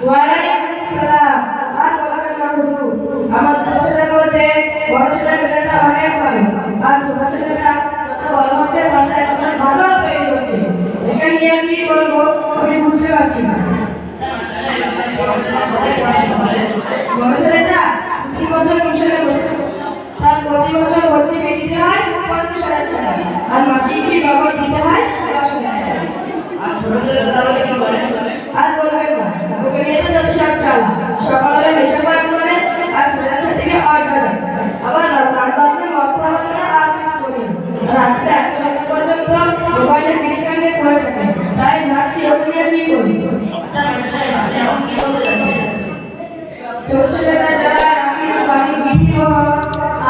ওয়ালাইকুম আসসালাম। আর বলবেন না হুজুর, আমার ছোট ছেলের মধ্যে বড় ছেলের মেয়েটা অনেক ভালো, আর ছোট ছেলেটা যত বড় হচ্ছে তত এখন ভালো তৈরি হচ্ছে। এটা নিয়ে কি বলবো আমি বুঝতে পারছি না। বড় ছেলেটা 2 বছর মিশনে ভর্তি, তার প্রতি বছর ভর্তি ফি দিতে হয় 50,000 টাকা, আর মাসিক ফি বাবদ দিতে হয় 10,000 টাকা। আর ছোট ছেলেটা তাহলে কি করে? আর বলবেন না, ওকে নিয়ে তো যত সব চালা, সকালে নেশা পান করে আর ছেলের সাথে থেকে আড্ডা দেয়, আবার গান বাজনা মদ খাওয়া করে আর কিছু করি না। রাত্রে 1 পর্যন্ত মোবাইলে ফ্রি ফায়ারে পড়ে থাকে। তাই ভাবছি ওকে নিয়ে কি করি। ছোট ছেলেটা যারা বাড়ির বিধি ও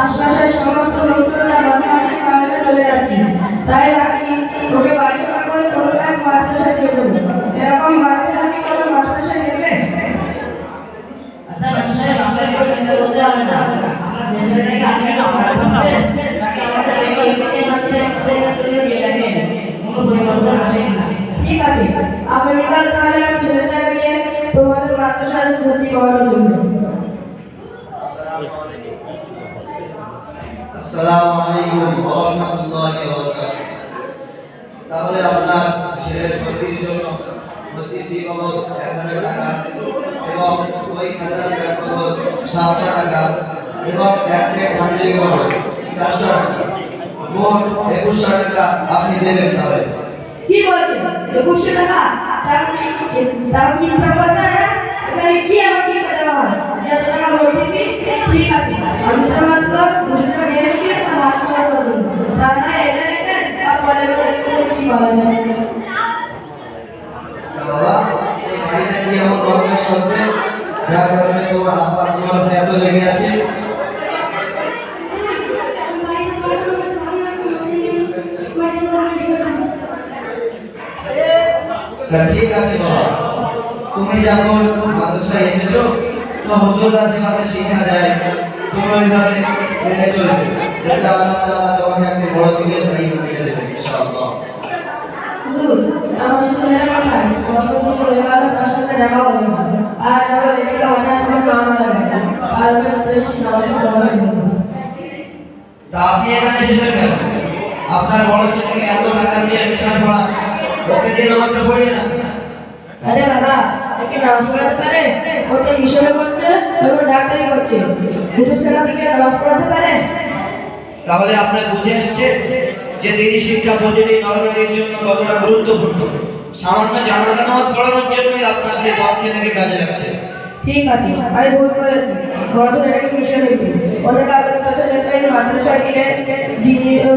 আশপাশের সমস্ত লোকজনরা বদমাশি কারণে চলে যাচ্ছে, তাই ভাবছি ওকে বাড়ি সকল কোনো এক মাদ্রাসা দিয়ে দেবো। এরকম মাদ্রাসা কি কোনো মাদ্রাসা নেবে? ঠিক আছে, আগামীকাল তাহলে আমি ছেলেটাকে নিয়ে তোমাদের মাদ্রাসায় ভর্তি করানোর জন্য। আসসালামু আলাইকুম ওয়া রাহমাতুল্লাহি ওয়া বারাকাতুহু। তাহলে আপনার ছেলের ভর্তির জন্য ভর্তি ফি বাবদ 1000 টাকা এবং ওই খাতার ব্যাগ বাবদ 700 টাকা এবং এক সেট পাঞ্জাবি বাবদ 400 টাকা, মোট 2100 টাকা আপনি দেবেন। তাহলে কি বলছেন 2100 টাকা? তাও কি প্রবল না? এখানে কি আমার চিন্তা দেওয়া হয়? যত টাকা ভর্তি ফি, ঠিক আছে, আমি তো মাত্র 200 টাকা নিয়ে এসেছি আর হাত খরচ করবো, তার মানে এটা দেখেন আর পরে কি বলা যায়। বাবা, এই বাড়িতে কি এমন বদমাশ করবে যার কারণে তোমার আব্বা তোমার উপরে এত লেগে আছে? ঠিক আছে বাবা, তুমি যখন মাদ্রাসায় এসেছো তো হুজুররা যেভাবে শেখা যায় তুমি ওইভাবে মেনে চলবে, দেখবে আল্লাহ তাআলা তোমাকে একটা বড় দিনের ভাই বানিয়ে দেবে ইনশাআল্লাহ। হুজুর, আমার ছেলেটা কোথায়? কতদিন হয়ে গেল তার সাথে দেখা হলো না। আর আমার এদিকে অনেক আমার লাগে, আর আমি দেশ নামাজ পড়ার জন্য। তা আপনি এখানে এসেছেন কেন? আপনার বড় ছেলেকে এত টাকা দিয়ে মিশন পড়া, ওকে দিয়ে নামাজ পড়িয়ে না? আরে বাবা, একে নামাজ পড়াতে পারে? ও তো মিশনে পড়ছে এবং ডাক্তারি করছে, দুটো ছেলে থেকে নামাজ পড়াতে পারে? তাহলে আপনার বুঝে আসছে যে দিনী শিক্ষা প্রতিটি নরনারীর জন্য কতটা গুরুত্বপূর্ণ। সামান্য জানাজা নামাজ পড়ানোর জন্যই আপনার সেই বড় ছেলেকে কাজে লাগছে। ঠিক আছে, আমি ভুল করেছি। বছর এটাকে মিশনে দিই, অনেক আগামী বছর এটাই মাদ্রাসায় দিলে দিনের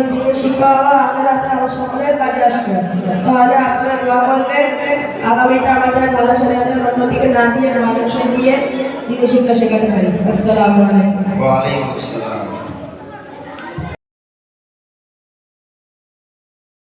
শিক্ষা আমাদের হাতে আমার সকলের কাজে আসবে। তাহলে আপনারা দোয়া করবেন আগামীটা আমাদের ভালো ছেলেদের অন্যদিকে না দিয়ে মাদ্রাসায় দিয়ে দিনের শিক্ষা শেখাতে পারি। আসসালামু আলাইকুম। ওয়া আলাইকুম আসসালাম।